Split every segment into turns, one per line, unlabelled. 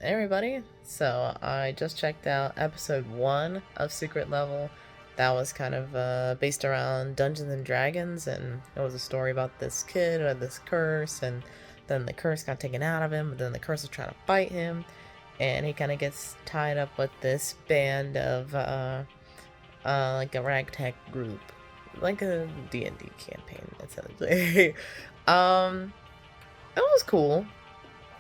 Hey everybody, so I just checked out episode 1 of Secret Level. That was kind of based around Dungeons and Dragons, and it was a story about this kid who had this curse, and then the curse got taken out of him, but then the curse was trying to fight him, and he kind of gets tied up with this band of like a ragtag group, like a D&D campaign, essentially. um, it was cool.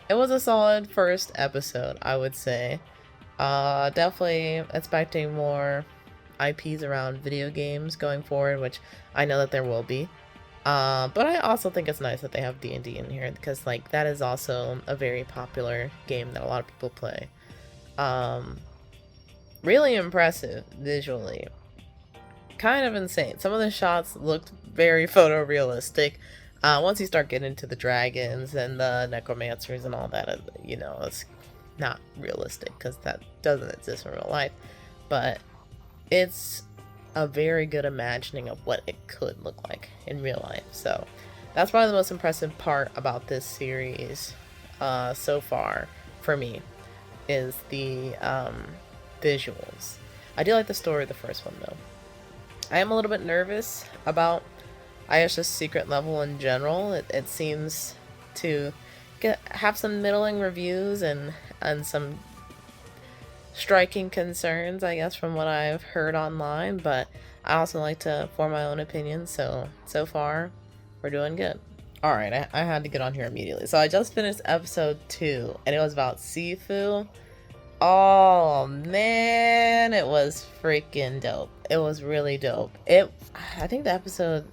It was a solid first episode, I would say. Definitely expecting more IPs around video games going forward, which I know that there will be. But I also think it's nice that they have D&D in here because, like, that is also a very popular game that a lot of people play. Um, really impressive visually. Kind of insane. Some of the shots looked very photorealistic. Once you start getting into the dragons and the necromancers and all that, it's not realistic because that doesn't exist in real life. But it's a very good imagining of what it could look like in real life. So that's probably the most impressive part about this series so far for me is the visuals. I do like the story of the first one though. I am a little bit nervous about ISS Secret Level in general. It seems to have some middling reviews and some striking concerns, I guess, from what I've heard online, but I also like to form my own opinion, so far, we're doing good. Alright, I had to get on here immediately. So I just finished episode 2, and it was about Sifu. Oh man, it was freaking dope. It was really dope. I think the episode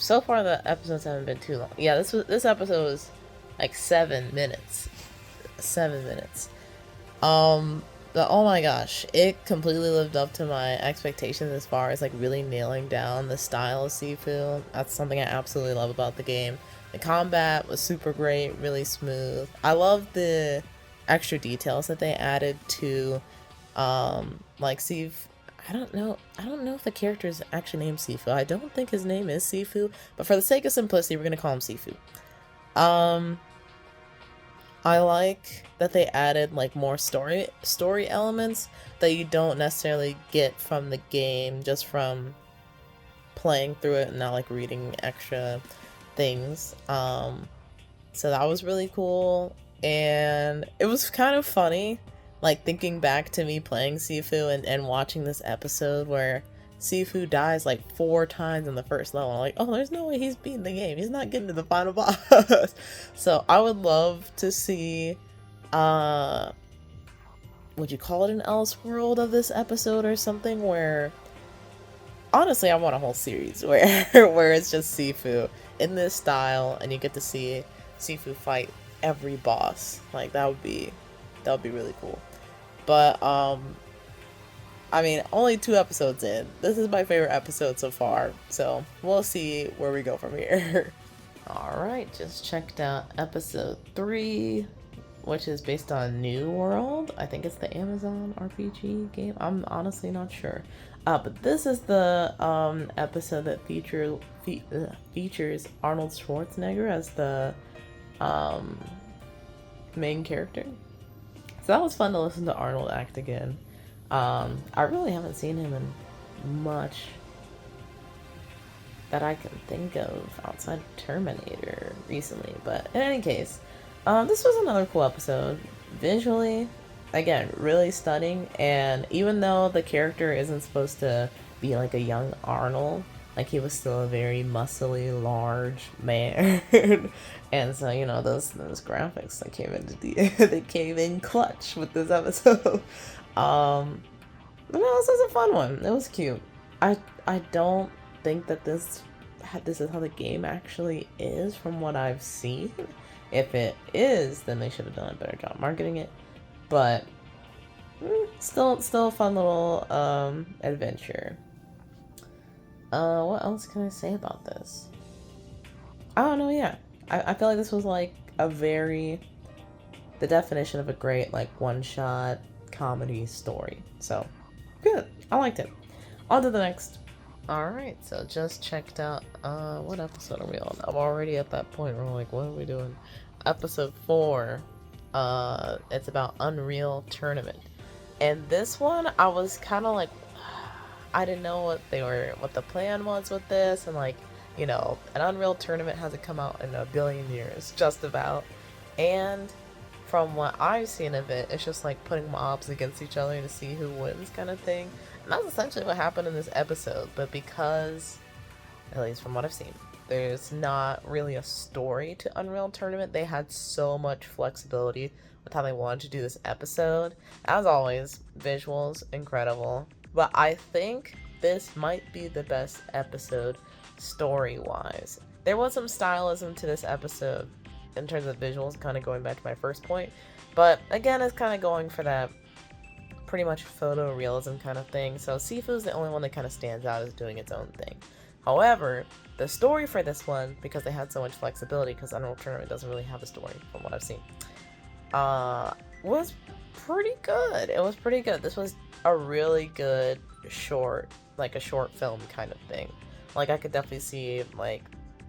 so far the episodes haven't been too long. Yeah, this episode was like 7 minutes. 7 minutes. But oh my gosh, it completely lived up to my expectations as far as like really nailing down the style of Sifu. That's something I absolutely love about the game. The combat was super great, really smooth. I love the extra details that they added to like Sifu. I don't know if the character is actually named Sifu. I don't think his name is Sifu, but for the sake of simplicity, we're gonna call him Sifu. I like that they added like more story elements that you don't necessarily get from the game just from playing through it and not like reading extra things. So that was really cool, and it was kind of funny, like thinking back to me playing Sifu and watching this episode where Sifu dies like 4 times in the first level. I'm like, oh, there's no way he's beating the game. He's not getting to the final boss. So I would love to see, would you call it an Elseworld of this episode or something where, honestly, I want a whole series where where it's just Sifu in this style and you get to see Sifu fight every boss. Like that would be really cool. But I mean, only 2 episodes in. This is my favorite episode so far, so we'll see where we go from here. Alright, just checked out episode 3, which is based on New World. I think it's the Amazon RPG game. I'm honestly not sure. But this is the episode that features Arnold Schwarzenegger as the main character. So that was fun to listen to Arnold act again. I really haven't seen him in much that I can think of outside of Terminator recently, but in any case, this was another cool episode. Visually, again, really stunning, and even though the character isn't supposed to be like a young Arnold, like he was still a very muscly, large man. And so, those graphics that came into they came in clutch with this episode. But no, this was a fun one. It was cute. I don't think that this is how the game actually is from what I've seen. If it is, then they should have done a better job marketing it. But still a fun little adventure. What else can I say about this? I don't know. Yeah, I feel like this was like the definition of a great like one-shot comedy story. So good. I liked it. On to the next. Alright, so just checked out, what episode are we on? I'm already at that point where I'm like, what are we doing? Episode 4 It's about Unreal Tournament. And this one, I was kind of like, I didn't know what the plan was with this, and like, an Unreal Tournament hasn't come out in a billion years, just about. And from what I've seen of it, it's just like putting mobs against each other to see who wins, kind of thing. And that's essentially what happened in this episode. But because, at least from what I've seen, there's not really a story to Unreal Tournament, they had so much flexibility with how they wanted to do this episode. As always, visuals incredible. But I think this might be the best episode story-wise. There was some stylism to this episode in terms of visuals, kind of going back to my first point. But again, it's kind of going for that pretty much photorealism kind of thing. So Sifu's the only one that kind of stands out as doing its own thing. However, the story for this one, because they had so much flexibility, because Unreal Tournament doesn't really have a story from what I've seen, was pretty good. It was pretty good. This was a really good short, like a short film kind of thing. Like, I could definitely see, like,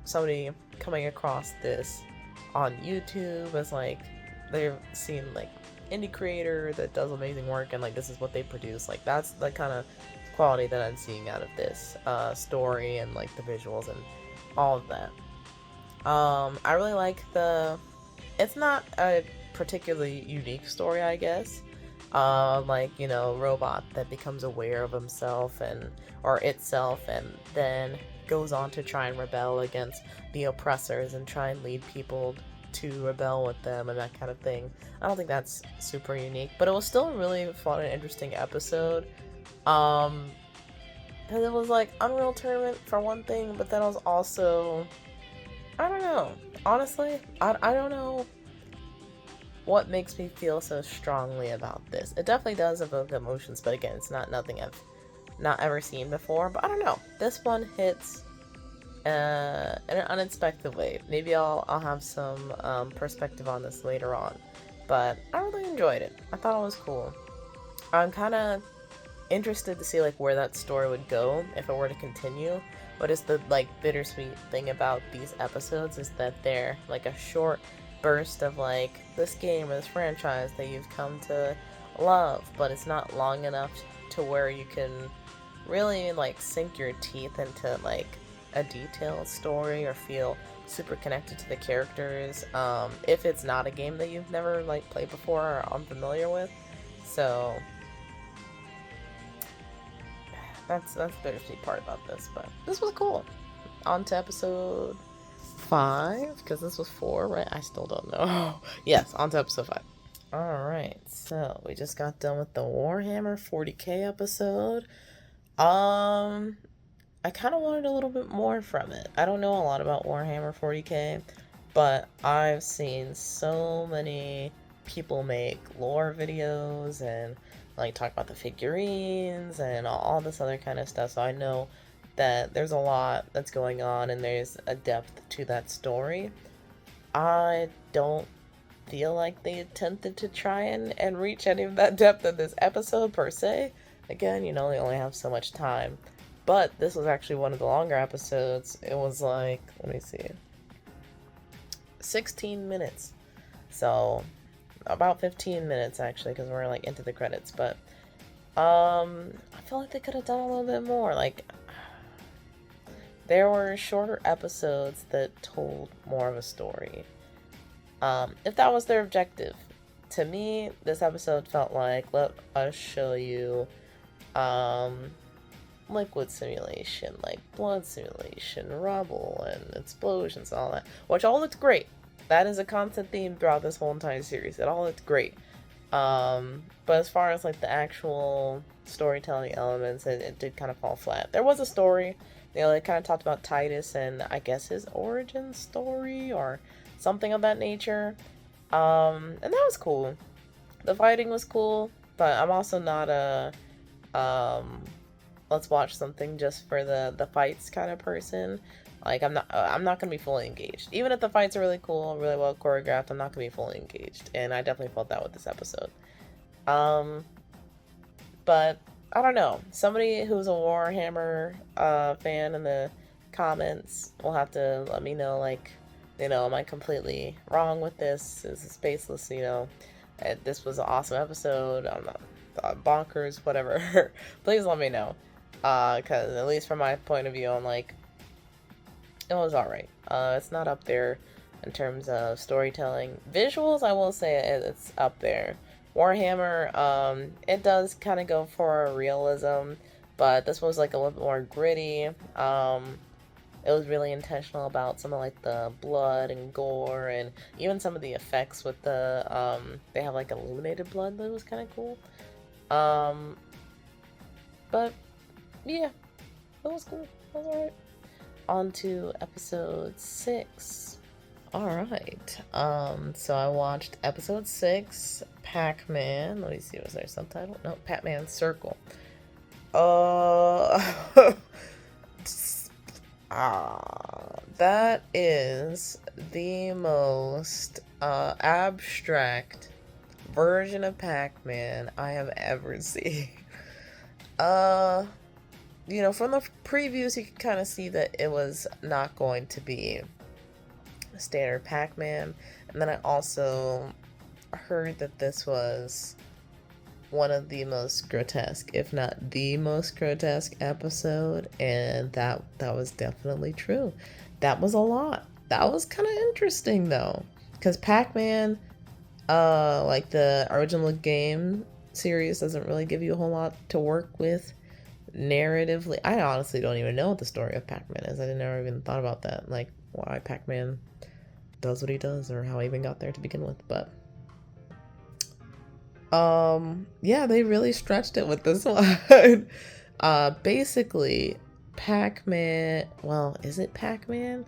somebody coming across this on YouTube as, like, they've seen, like, indie creator that does amazing work, and, like, this is what they produce. Like, that's the kind of quality that I'm seeing out of this story and, like, the visuals and all of that. I really like it's not a particularly unique story, I guess. Like, robot that becomes aware of himself or itself, and then goes on to try and rebel against the oppressors and try and lead people to rebel with them and that kind of thing. I don't think that's super unique, but it was still a really fun and interesting episode. Because it was like Unreal Tournament for one thing, but then it was also, I don't know. Honestly, I don't know what makes me feel so strongly about this. It definitely does evoke emotions, but again, it's nothing I've not ever seen before. But I don't know. This one hits in an unexpected way. Maybe I'll have some perspective on this later on. But I really enjoyed it. I thought it was cool. I'm kind of interested to see like where that story would go if it were to continue. What is the like bittersweet thing about these episodes is that they're like a short burst of like this game or this franchise that you've come to love, but it's not long enough to where you can really like sink your teeth into like a detailed story or feel super connected to the characters if it's not a game that you've never like played before or unfamiliar with. So that's the bittersweet part about this, but this was cool. On to episode 5, because this was 4, right? I still don't know. Yes, on to episode 5. Alright, so we just got done with the Warhammer 40k episode. I kind of wanted a little bit more from it. I don't know a lot about Warhammer 40k, but I've seen so many people make lore videos and like talk about the figurines and all this other kind of stuff, so I know that there's a lot that's going on and there's a depth to that story. I don't feel like they attempted to try and reach any of that depth in this episode per se. Again, they only have so much time. But this was actually one of the longer episodes. It was like, let me see, 16 minutes. So about 15 minutes actually, because we're like into the credits. But I feel like they could have done a little bit more. Like, there were shorter episodes that told more of a story. If that was their objective. To me, this episode felt like, let us show you liquid simulation, like blood simulation, rubble, and explosions and all that. Which all looked great. That is a constant theme throughout this whole entire series. It all looked great. But as far as like the actual storytelling elements, it did kind of fall flat. There was a story. They kind of talked about Titus and I guess his origin story or something of that nature. And that was cool. The fighting was cool, but I'm also not a let's watch something just for the fights kind of person. Like, I'm not gonna be fully engaged. Even if the fights are really cool, really well choreographed, I'm not gonna be fully engaged. And I definitely felt that with this episode. But I don't know. Somebody who's a Warhammer fan in the comments will have to let me know, like, Am I completely wrong with this? Is it spaceless? This was an awesome episode. I'm not bonkers, whatever. Please let me know. Because at least from my point of view, I'm like, it was alright. It's not up there in terms of storytelling. Visuals, I will say it's up there. Warhammer, it does kind of go for a realism, but this was like a little bit more gritty. It was really intentional about some of like the blood and gore, and even some of the effects with they have like illuminated blood that was kind of cool. But yeah, it was cool. It was alright. On to episode 6. Alright. So I watched episode 6, Pac-Man. Let me see, was there a subtitle? No, Pac-Man Circle. That is the most abstract version of Pac-Man I have ever seen. From the previews, you could kind of see that it was not going to be a standard Pac-Man. And then I also heard that this was one of the most grotesque, if not the most grotesque episode, and that was definitely true. That was a lot. That was kind of interesting though, because Pac-Man, like the original game series, doesn't really give you a whole lot to work with narratively. I honestly don't even know what the story of Pac-Man is. I never even thought about that, like why Pac-Man does what he does or how he even got there to begin with. But yeah, they really stretched it with this one. Basically, Pac-Man, well, is it Pac-Man?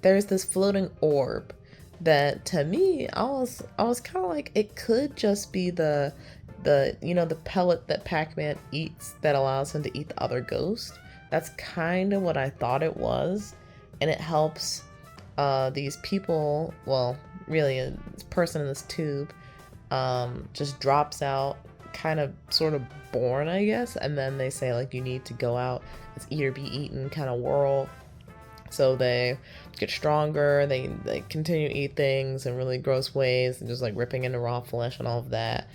There's this floating orb that, to me, I was kind of like, it could just be the pellet that Pac-Man eats that allows him to eat the other ghost. That's kind of what I thought it was. And it helps these people, well, really a person in this tube, just drops out, kind of sort of born, I guess. And then they say, like, you need to go out. It's eat or be eaten kind of world. So they get stronger, they continue to eat things in really gross ways, and just like ripping into raw flesh and all of that.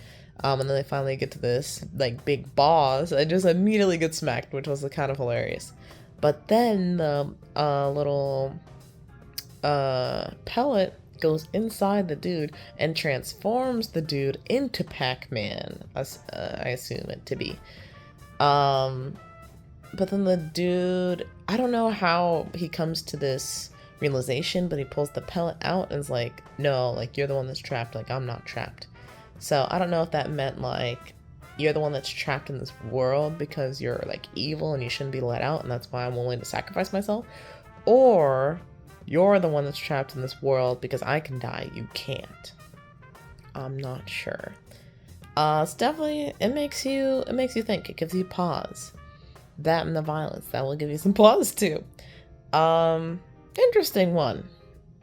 And then they finally get to this like big boss and just immediately get smacked, which was kind of hilarious. But then the little pellet goes inside the dude and transforms the dude into Pac-Man, I assume it to be. But then the dude, I don't know how he comes to this realization, but he pulls the pellet out and is like, no, like, you're the one that's trapped, like, I'm not trapped. So I don't know if that meant, like, you're the one that's trapped in this world because you're, like, evil and you shouldn't be let out, and that's why I'm willing to sacrifice myself. Or you're the one that's trapped in this world because I can die, you can't. I'm not sure. It's definitely, it makes you think. It gives you pause. That and the violence, that will give you some pause too. Interesting one.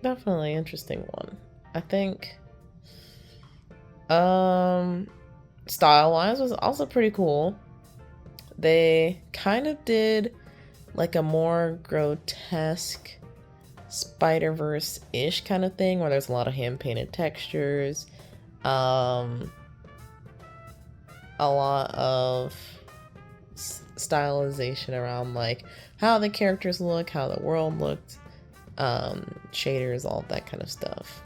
Definitely interesting one. I think style-wise was also pretty cool. They kind of did like a more grotesque Spider-Verse-ish kind of thing where there's a lot of hand-painted textures. A lot of stylization around like how the characters look, how the world looked, shaders, all that kind of stuff.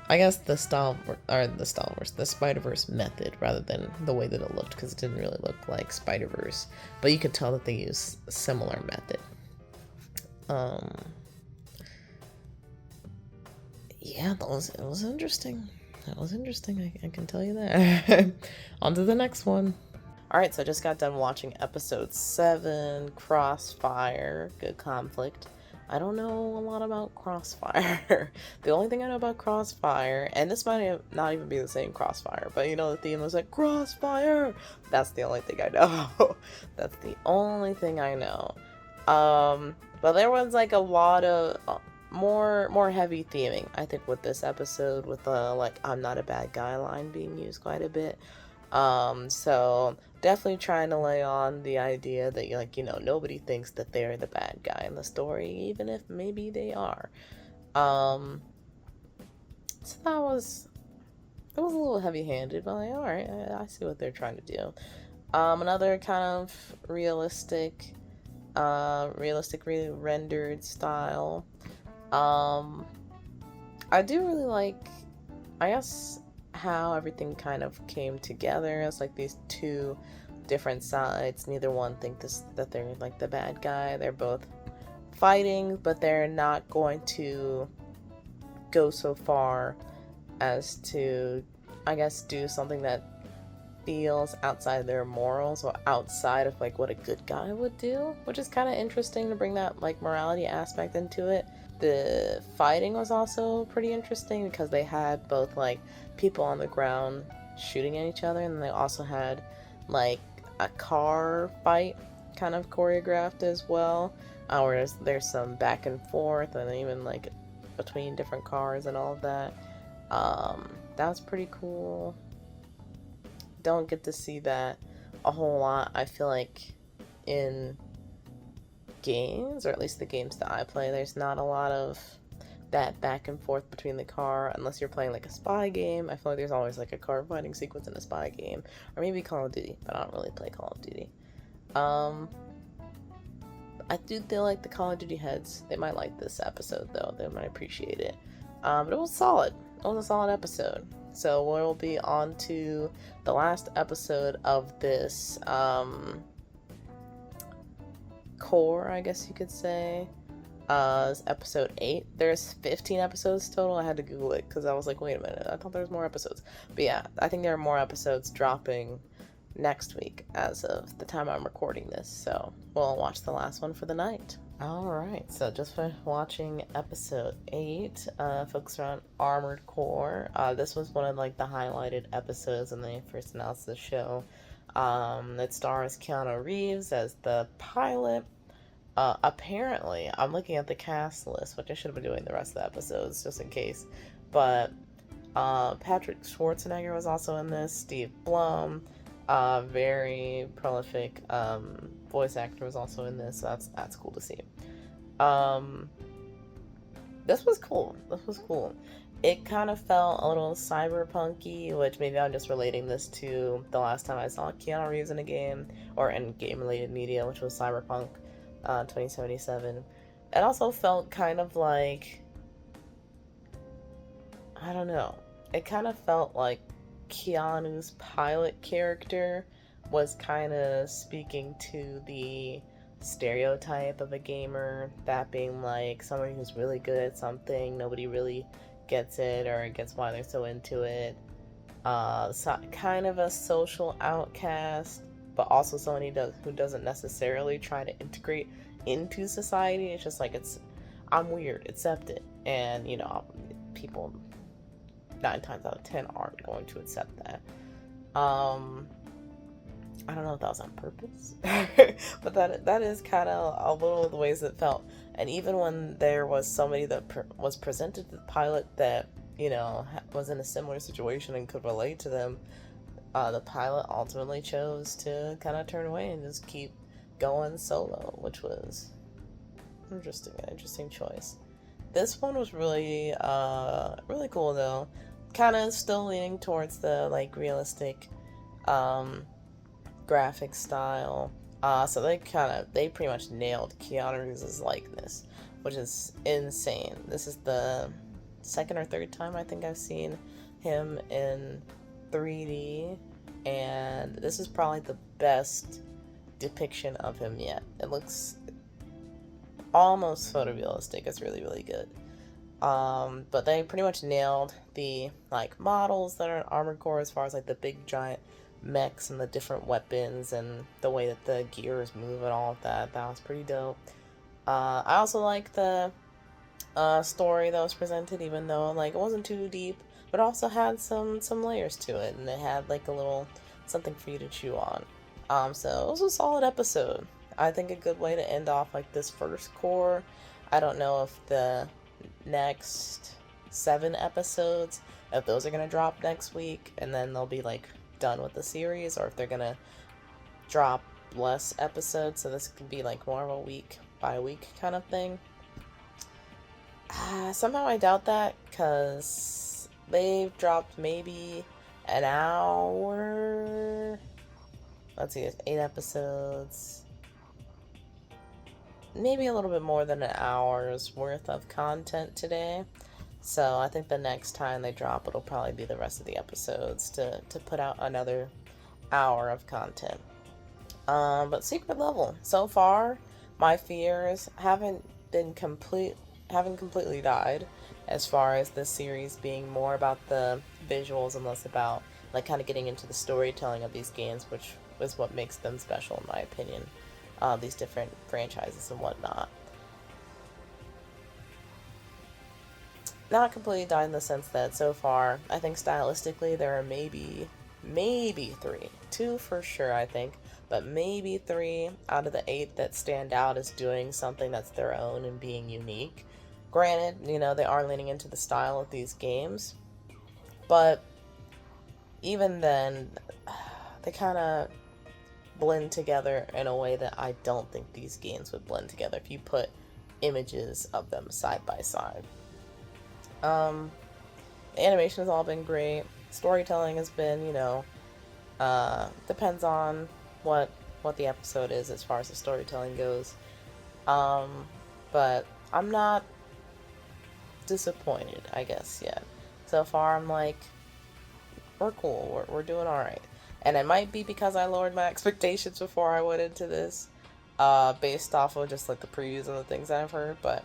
I guess the Spider-Verse method rather than the way that it looked, because it didn't really look like Spider-Verse, but you could tell that they used a similar method. Yeah, it was interesting. That was interesting, I can tell you that. On to the next one. Alright, so I just got done watching episode 7, Crossfire, Good Conflict. I don't know a lot about Crossfire. The only thing I know about Crossfire, and this might not even be the same Crossfire, but the theme was like, Crossfire! That's the only thing I know. That's the only thing I know. But there was like a lot of more heavy theming, I think, with this episode, with the like, I'm not a bad guy line being used quite a bit. So definitely trying to lay on the idea that, like, nobody thinks that they're the bad guy in the story, even if maybe they are. Um, so it was a little heavy-handed, but like, all right, I see what they're trying to do. Another kind of realistically rendered style. Um, I do really like, I guess, how everything kind of came together. It's like these two different sides. Neither one think that they're like the bad guy. They're both fighting, but they're not going to go so far as to, I guess, do something that feels outside their morals or outside of like what a good guy would do, which is kind of interesting to bring that like morality aspect into it. The fighting was also pretty interesting because they had both like people on the ground shooting at each other, and they also had like a car fight kind of choreographed as well, where there's some back and forth and even like between different cars and all of that. That was pretty cool. Don't get to see that a whole lot, I feel like, in games, or at least the games that I play. There's not a lot of that back and forth between the car unless you're playing like a spy game. I feel like there's always like a car fighting sequence in a spy game, or maybe Call of Duty, but I don't really play Call of Duty. I do feel like the Call of Duty heads, they might like this episode though. They might appreciate it. But it was solid. It was a solid episode. So we'll be on to the last episode of this core, I guess you could say. It's episode 8. There's 15 episodes total. I had to Google it because I was like, wait a minute, I thought there was more episodes. But yeah, I think there are more episodes dropping next week as of the time I'm recording this. So we'll watch the last one for the night. Alright, so just for watching episode 8, focused around Armored Core. This was one of like the highlighted episodes when they first announced the show. It stars Keanu Reeves as the pilot. Apparently, I'm looking at the cast list, which I should have been doing the rest of the episodes just in case. But Patrick Schwarzenegger was also in this. Steve Blum, very prolific voice actor, was also in this. So that's cool to see. This was cool. This was cool. It kind of felt a little cyberpunky, which maybe I'm just relating this to the last time I saw Keanu Reeves in a game, or in game-related media, which was Cyberpunk 2077. It also felt kind of like, I don't know, it kind of felt like Keanu's pilot character was kind of speaking to the stereotype of a gamer, that being like someone who's really good at something, nobody really gets it or gets why they're so into it. So kind of a social outcast, but also someone who doesn't necessarily try to integrate into society. It's just like, I'm weird, accept it. And people 9 times out of 10 aren't going to accept that. I don't know if that was on purpose, but that is kind of a little of the ways it felt. And even when there was somebody that was presented to the pilot that was in a similar situation and could relate to them, the pilot ultimately chose to kind of turn away and just keep going solo, which was an interesting choice. This one was really really cool though, kind of still leaning towards the like realistic graphic style. So they pretty much nailed Keanu Reeves' likeness, which is insane. This is the second or third time I think I've seen him in 3D, and this is probably the best depiction of him yet. It looks almost photorealistic. It's really, really good. But they pretty much nailed the like models that are in Armored Core, as far as like the big giant mechs and the different weapons and the way that the gears move and all of that. That was pretty dope. I also like the story that was presented, even though like it wasn't too deep, but also had some layers to it, and it had like a little something for you to chew on. So it was a solid episode. I think a good way to end off like this first core. I don't know if the next 7 episodes, if those are gonna drop next week, and then there'll be like done with the series, or if they're gonna drop less episodes, so this could be like more of a week by week kind of thing. Somehow I doubt that, because they've dropped maybe an hour. Let's see, it's 8 episodes. Maybe a little bit more than an hour's worth of content today. So I think the next time they drop, it'll probably be the rest of the episodes to put out another hour of content. But Secret Level, so far, my fears haven't completely died, as far as this series being more about the visuals and less about like kind of getting into the storytelling of these games, which is what makes them special in my opinion. These different franchises and whatnot. Not completely died in the sense that so far, I think stylistically there are maybe 3, 2 for sure I think, but maybe 3 out of the 8 that stand out as doing something that's their own and being unique. Granted, they are leaning into the style of these games, but even then, they kind of blend together in a way that I don't think these games would blend together if you put images of them side by side. The animation has all been great. Storytelling has been, depends on what the episode is as far as the storytelling goes. But I'm not disappointed, I guess, yet. So far, I'm like, we're cool. We're doing all right. And it might be because I lowered my expectations before I went into this, based off of just like the previews and the things that I've heard. But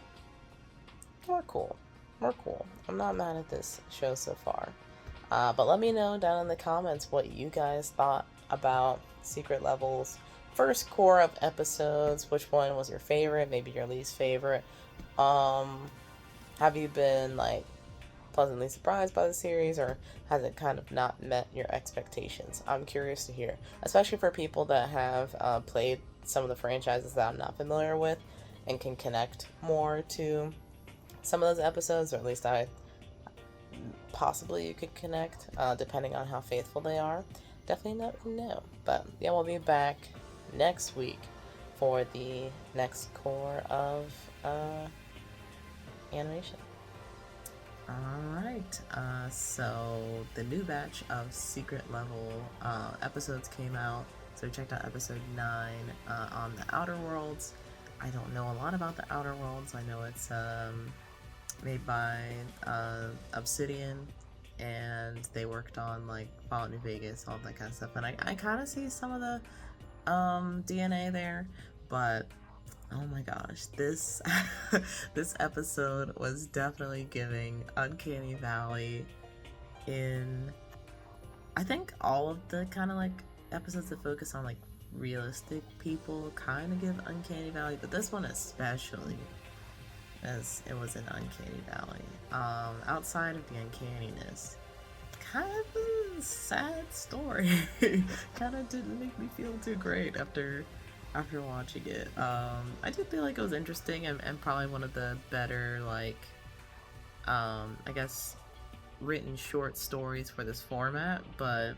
we're cool. I'm not mad at this show so far. But let me know down in the comments what you guys thought about Secret Level's first core of episodes. Which one was your favorite? Maybe your least favorite. Have you been like pleasantly surprised by the series, or has it kind of not met your expectations? I'm curious to hear, especially for people that have played some of the franchises that I'm not familiar with and can connect more to some of those episodes, or at least possibly you could connect, depending on how faithful they are. Definitely let me know. But yeah, we'll be back next week for the next core of animation. Alright, so the new batch of Secret Level episodes came out. So we checked out episode 9 on the Outer Worlds. I don't know a lot about the Outer Worlds. I know it's made by Obsidian, and they worked on like Fallout New Vegas, all that kind of stuff. And I kind of see some of the DNA there, but oh my gosh, this this episode was definitely giving Uncanny Valley in, I think all of the kind of like episodes that focus on like realistic people kind of give Uncanny Valley, but this one especially, as it was an Uncanny Valley. Outside of the uncanniness, kind of a sad story. Kind of didn't make me feel too great after watching it. I did feel like it was interesting and probably one of the better, like, I guess, written short stories for this format, but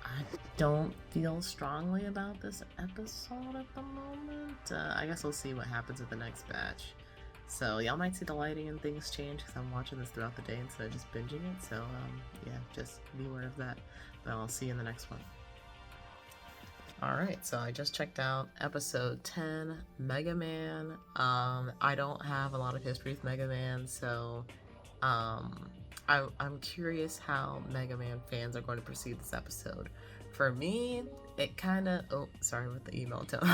I don't feel strongly about this episode at the moment. I guess we'll see what happens with the next batch. So y'all might see the lighting and things change because I'm watching this throughout the day instead of just binging it. So yeah, just be aware of that. But I'll see you in the next one. Alright, so I just checked out episode 10, Mega Man. I don't have a lot of history with Mega Man, so I'm curious how Mega Man fans are going to perceive this episode. For me, it kind of, oh, sorry with the email tone.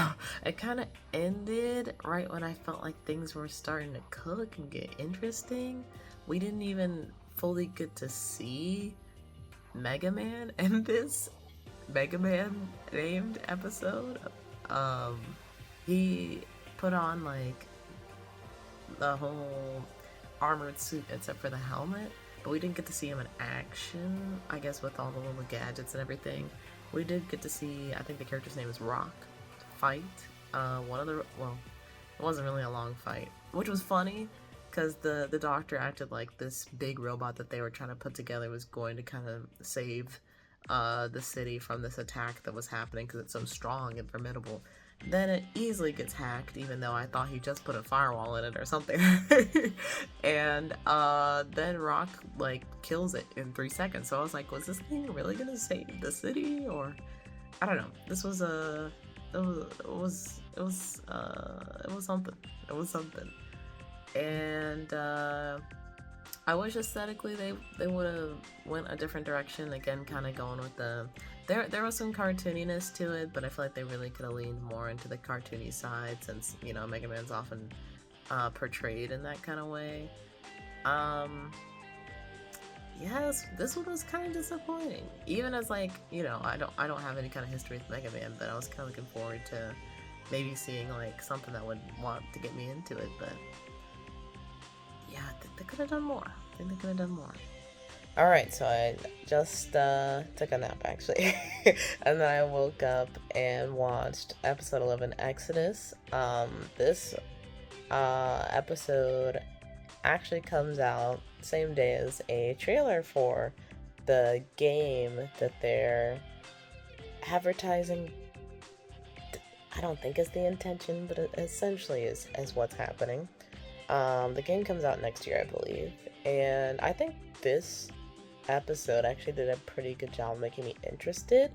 It kind of ended right when I felt like things were starting to cook and get interesting. We didn't even fully get to see Mega Man in this Mega Man named episode. He put on like the whole armored suit except for the helmet, but we didn't get to see him in action, I guess, with all the little gadgets and everything. We did get to see, I think the character's name is Rock, fight one of the, well, it wasn't really a long fight, which was funny because the doctor acted like this big robot that they were trying to put together was going to kind of save the city from this attack that was happening because it's so strong and formidable. Then it easily gets hacked, even though I thought he just put a firewall in it or something. And then Rock like kills it in 3 seconds. So I was like, was this thing really gonna save the city? Or I don't know. This was a it was something. It was something. And I wish aesthetically they would have went a different direction. Again, kind of going with the there was some cartooniness to it, but I feel like they really could have leaned more into the cartoony side, since Mega Man's often portrayed in that kind of way. Yes, this one was kind of disappointing. Even as I don't have any kind of history with Mega Man, but I was kind of looking forward to maybe seeing like something that would want to get me into it, but yeah, I think they could have done more. I think they could have done more. Alright, so I just took a nap actually. And then I woke up and watched episode 11, Exodus. This episode actually comes out same day as a trailer for the game that they're advertising. I don't think is the intention, but it essentially is what's happening. The game comes out next year, I believe, and I think this episode actually did a pretty good job making me interested.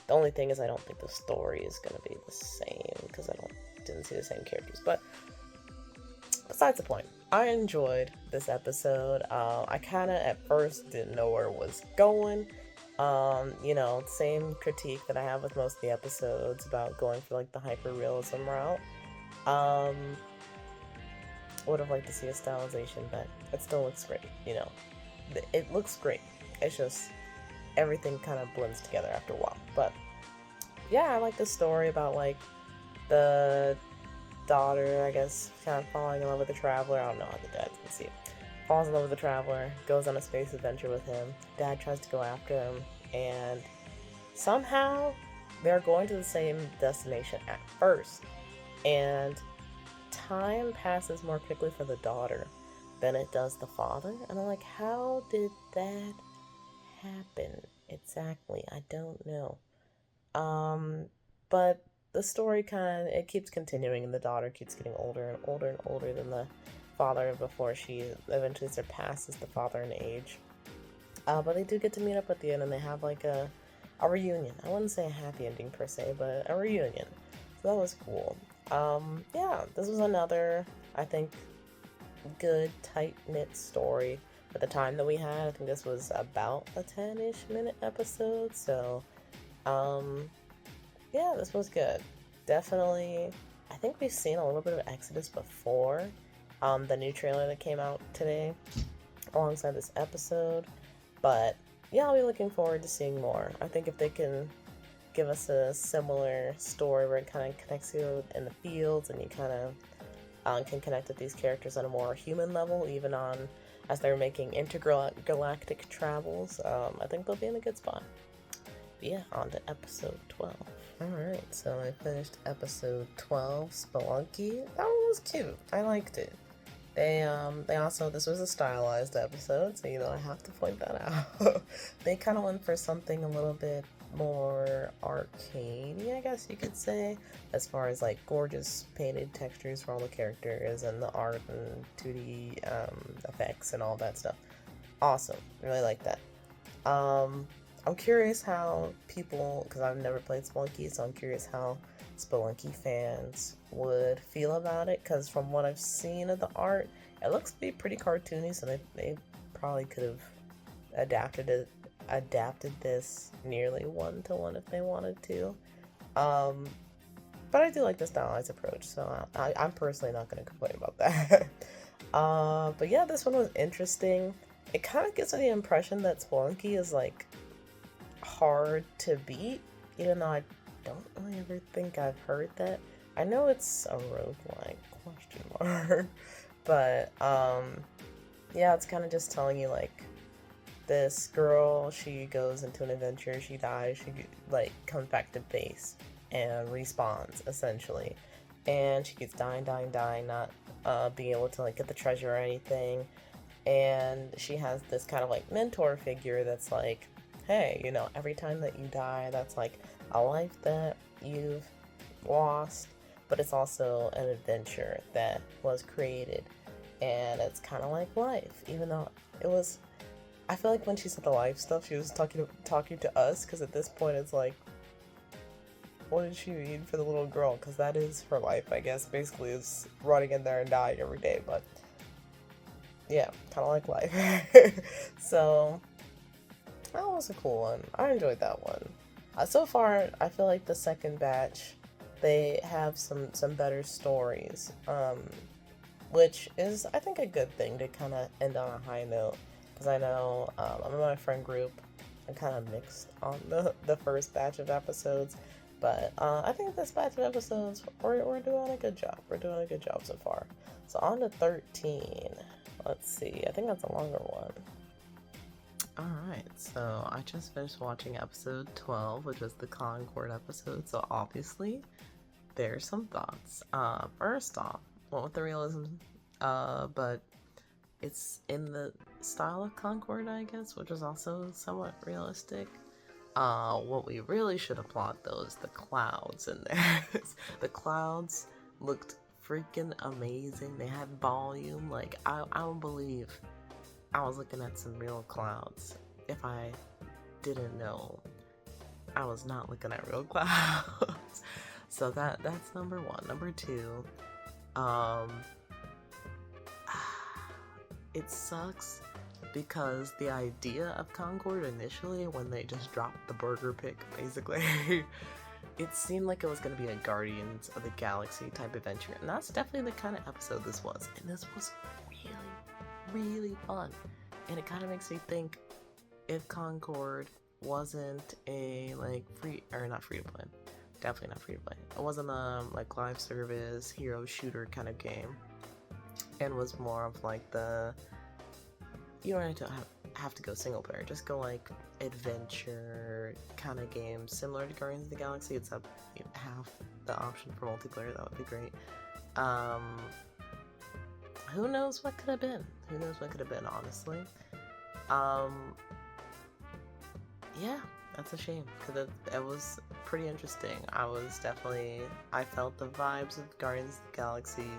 The only thing is I don't think the story is going to be the same, because I didn't see the same characters, but besides the point, I enjoyed this episode. I kind of at first didn't know where it was going. Same critique that I have with most of the episodes about going for like the hyper-realism route. Would have liked to see a stylization, but it still looks great, It looks great. It's just everything kind of blends together after a while. But yeah, I like the story about like the daughter, I guess, kind of falling in love with the traveler. I don't know how the dad's gonna see it. Falls in love with the traveler, goes on a space adventure with him. Dad tries to go after him, and somehow they're going to the same destination at first. And time passes more quickly for the daughter than it does the father. And I'm like, how did that happen? Exactly. I don't know. But the story it keeps continuing, and the daughter keeps getting older and older and older than the father before she eventually surpasses the father in age. But they do get to meet up at the end, and they have like a reunion. I wouldn't say a happy ending per se, but a reunion. So that was cool. Yeah, this was another, I think, good, tight-knit story for the time that we had. I think this was about a 10-ish minute episode, so, yeah, this was good. Definitely, I think we've seen a little bit of Exodus before, the new trailer that came out today, alongside this episode, but, yeah, I'll be looking forward to seeing more. I think if they can give us a similar story where it kind of connects you in the fields, and you kind of can connect with these characters on a more human level, even as they're making intergalactic travels. I think they'll be in a good spot. But yeah, on to episode 12. Alright, so I finished episode 12, Spelunky. That one was cute. I liked it. They also, this was a stylized episode, so I have to point that out. They kind of went for something a little bit more arcade-y, I guess you could say, as far as like gorgeous painted textures for all the characters and the art and 2D effects and all that stuff. Awesome, really like that. I'm curious how people, because I've never played Spelunky, so I'm curious how Spelunky fans would feel about it, because from what I've seen of the art, it looks to be pretty cartoony, so they probably could have adapted this nearly 1-to-1 if they wanted to. But I do like the stylized approach, so I'm personally not going to complain about that. But yeah, this one was interesting. It kind of gives me the impression that Spelunky is like hard to beat, even though I don't really ever think I've heard that. I know it's a roguelike, question mark, but yeah, it's kind of just telling you like this girl, she goes into an adventure, she dies, she like comes back to base and respawns essentially, and she keeps dying, not being able to like get the treasure or anything. And she has this kind of like mentor figure that's like hey, every time that you die, that's like a life that you've lost, but it's also an adventure that was created. And it's kind of like life, even though it was. I feel like when she said the life stuff, she was talking to us, because at this point it's like, what did she mean for the little girl? Because that is her life, I guess. Basically, is running in there and dying every day. But yeah, kind of like life. So that was a cool one. I enjoyed that one. So far, I feel like the second batch, they have some better stories, which is, I think, a good thing to kind of end on a high note. Because I know I'm in my friend group. I'm kind of mixed on the first batch of episodes, but I think this batch of episodes, we're doing a good job. We're doing a good job so far. So on to 13. Let's see. I think that's a longer one. Alright, so I just finished watching episode 12, which was the Concord episode, so obviously there's some thoughts. First off, went with the realism, but it's in the style of Concord, I guess, which is also somewhat realistic. What we really should applaud, though, is the clouds in there. The clouds looked freaking amazing. They had volume. Like, I don't believe I was looking at some real clouds if I didn't know I was not looking at real clouds. So that's number one. Number two, it sucks because the idea of Concord initially, when they just dropped the burger pick, basically, it seemed like it was going to be a Guardians of the Galaxy type adventure, and that's definitely the kind of episode this was, and this was really fun. And it kind of makes me think, if Concord wasn't a not free to play, definitely not free to play, it wasn't a like live service hero shooter kind of game, and was more of like you don't have to go single player, just go like adventure kind of game similar to Guardians of the Galaxy, except you have the option for multiplayer. That would be great. Who knows what could have been? Honestly. Yeah, that's a shame, because it was pretty interesting. I felt the vibes of Guardians of the Galaxy.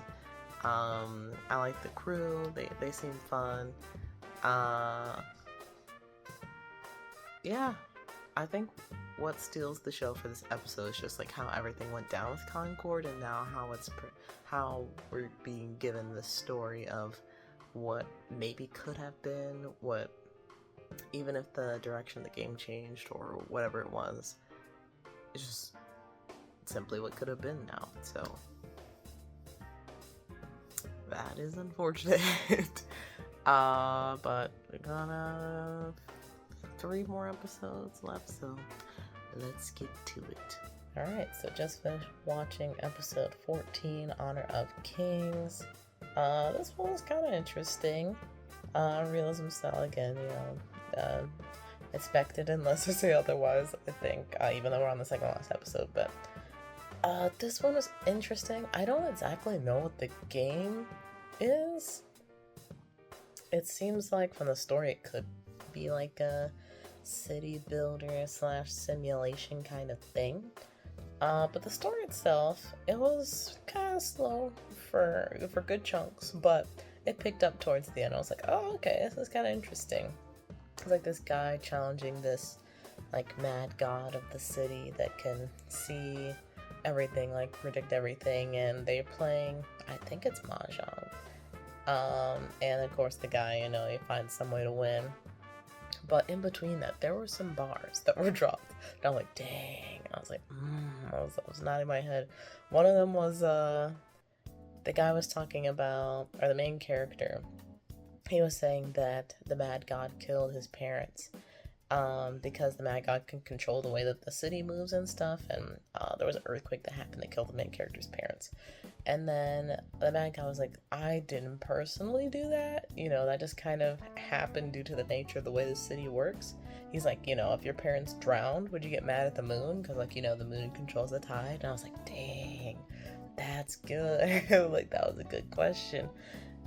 I like the crew. They seem fun. Yeah, I think what steals the show for this episode is just like how everything went down with Concord, and now how we're being given the story of what maybe could have been, what, even if the direction of the game changed or whatever it was, it's just simply what could have been now. So that is unfortunate. But we're gonna 3 more episodes left, so let's get to it. Alright, so just finished watching episode 14, Honor of Kings. This one was kind of interesting. Realism style again, expected unless I say otherwise, I think, even though we're on the second last episode, but this one was interesting. I don't exactly know what the game is. It seems like from the story it could be like a city builder / simulation kind of thing. But the story itself, it was kind of slow for good chunks, but it picked up towards the end. I was like, oh, okay, this is kind of interesting. It's like this guy challenging this like mad god of the city that can see everything, like predict everything, and they're playing, I think it's Mahjong. And of course the guy, he finds some way to win. But in between that, there were some bars that were dropped. And I'm like, dang. I was like, I was nodding my head. One of them was, the guy was talking about, or the main character, he was saying that the Mad God killed his parents. Because the Mad God can control the way that the city moves and stuff, and there was an earthquake that happened that killed the main character's parents. And then the Mad God was like, I didn't personally do that, that just kind of happened due to the nature of the way the city works. He's like, if your parents drowned, would you get mad at the moon? Because, the moon controls the tide. And I was like, dang, that's good. Like, that was a good question.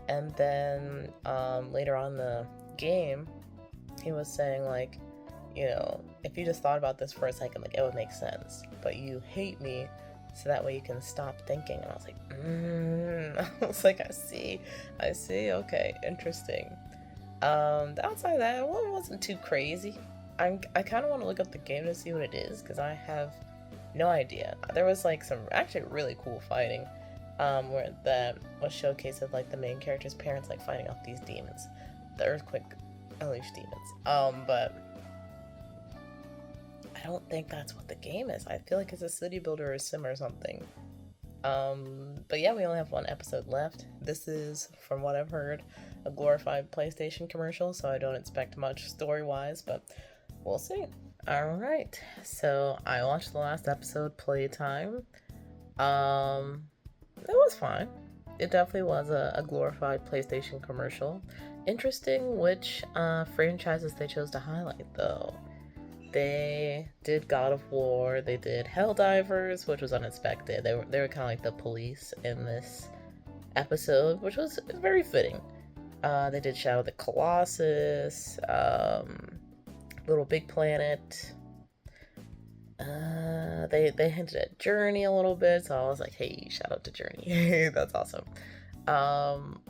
And then later on in the game, he was saying, like, if you just thought about this for a second, like, it would make sense. But you hate me, so that way you can stop thinking. And I was like, I was like, I see, okay, interesting. Outside of that, well, it wasn't too crazy. I kind of want to look up the game to see what it is, because I have no idea. There was like some actually really cool fighting, where that was showcased of like the main character's parents like fighting off these demons, the earthquake unleashed demons. But I don't think that's what the game is. I feel like it's a city builder or sim or something. But yeah, we only have one episode left. This is, from what I've heard, a glorified PlayStation commercial, so I don't expect much story-wise, but we'll see. Alright, so I watched the last episode, Playtime. It was fine. It definitely was a glorified PlayStation commercial. Interesting which franchises they chose to highlight, though. They did God of War, they did Helldivers, which was unexpected. They were kind of like the police in this episode, which was very fitting. They did Shadow of the Colossus, Little Big Planet. They hinted at Journey a little bit, so I was like, hey, shout out to Journey. That's awesome. I'm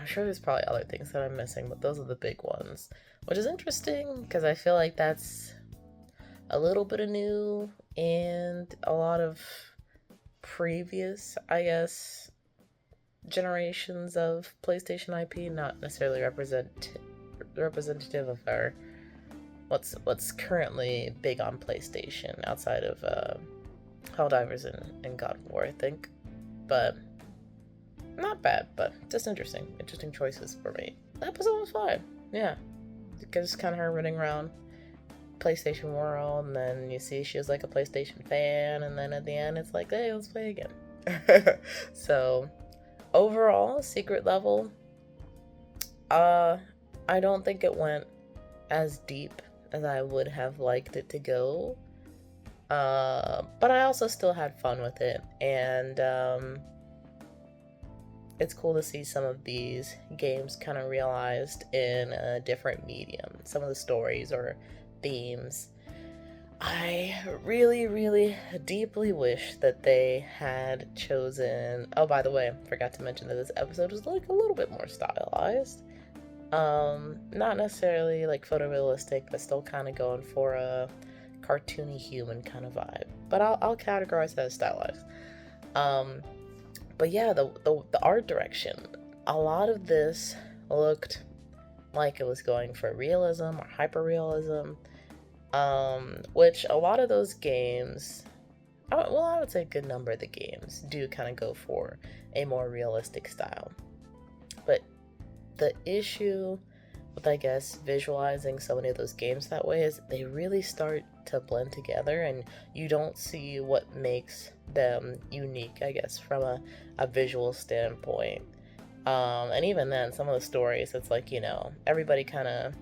sure there's probably other things that I'm missing, but those are the big ones. Which is interesting, because I feel like that's a little bit of new, and a lot of previous, I guess, generations of PlayStation IP, not necessarily representative of our what's currently big on PlayStation, outside of Helldivers and God of War, I think. But not bad, but just interesting choices for me. The episode was fine, yeah. Just kind of her running around PlayStation World, and then you see she was like a PlayStation fan, and then at the end it's like, hey, let's play again. So overall, Secret Level, I don't think it went as deep as I would have liked it to go, but I also still had fun with it, and it's cool to see some of these games kind of realized in a different medium. Some of the stories or themes. I really, really deeply wish that they had chosen... Oh, by the way, I forgot to mention that this episode was like a little bit more stylized. Not necessarily like photorealistic, but still kind of going for a cartoony human kind of vibe. But I'll categorize that as stylized. But yeah, the art direction, a lot of this looked like it was going for realism or hyper-realism, which a lot of those games, well, I would say a good number of the games do kind of go for a more realistic style. But the issue with, I guess, visualizing so many of those games that way is they really start to blend together, and you don't see what makes them unique, I guess, from a visual standpoint. And even then, some of the stories, it's like, everybody kind of,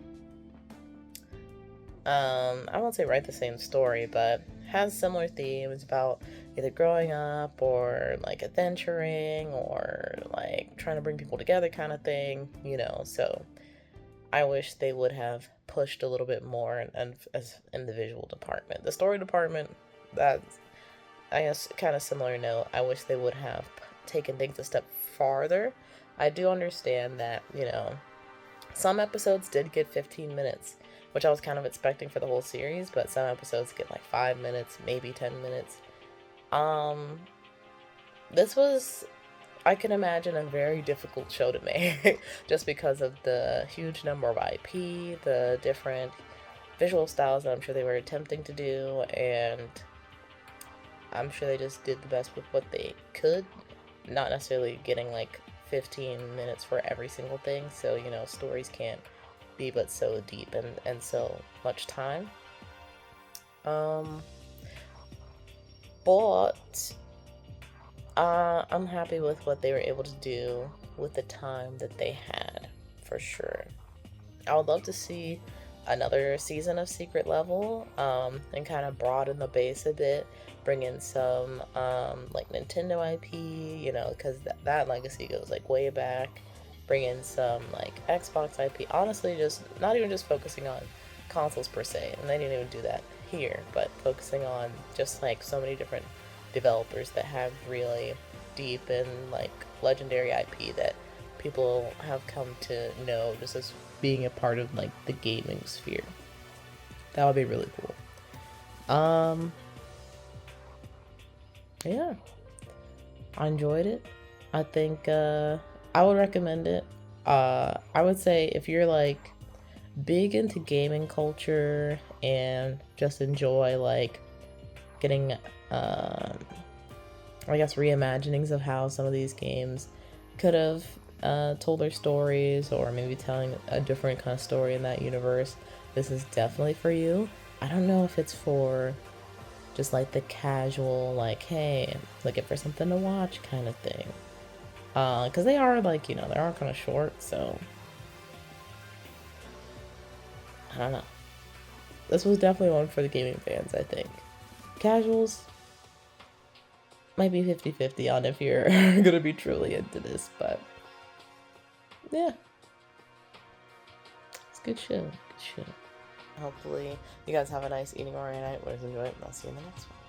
I won't say write the same story, but has similar themes about either growing up or like adventuring or like trying to bring people together kind of thing, so I wish they would have pushed a little bit more and as in the visual department. The story department, that's, I guess, kind of similar note. I wish they would have taken things a step farther. I do understand that, some episodes did get 15 minutes, which I was kind of expecting for the whole series, but some episodes get like 5 minutes, maybe 10 minutes. This was, I can imagine, a very difficult show to make just because of the huge number of IP, the different visual styles that I'm sure they were attempting to do, and I'm sure they just did the best with what they could, not necessarily getting like 15 minutes for every single thing, so stories can't be but so deep and so much time. But I'm happy with what they were able to do with the time that they had, for sure. I would love to see another season of Secret Level, and kind of broaden the base a bit, bring in some like Nintendo IP, because that legacy goes like way back. bring in some like Xbox IP. Honestly, just not even just focusing on consoles per se, and they didn't even do that here, but focusing on just like so many different developers that have really deep and like legendary IP that people have come to know just as being a part of like the gaming sphere. That would be really cool. Yeah, I enjoyed it. I think I would recommend it. I would say if you're like big into gaming culture and just enjoy like getting I guess reimaginings of how some of these games could have told their stories, or maybe telling a different kind of story in that universe, this is definitely for you. I don't know if it's for just like the casual, like, hey, looking for something to watch kind of thing. Because they are like, they are kind of short, so I don't know. This was definitely one for the gaming fans, I think. Casuals might be 50-50 on if you're gonna be truly into this, but yeah, it's good shit. Good shit. Hopefully, you guys have a nice eating or night. Enjoy it, and I'll see you in the next one.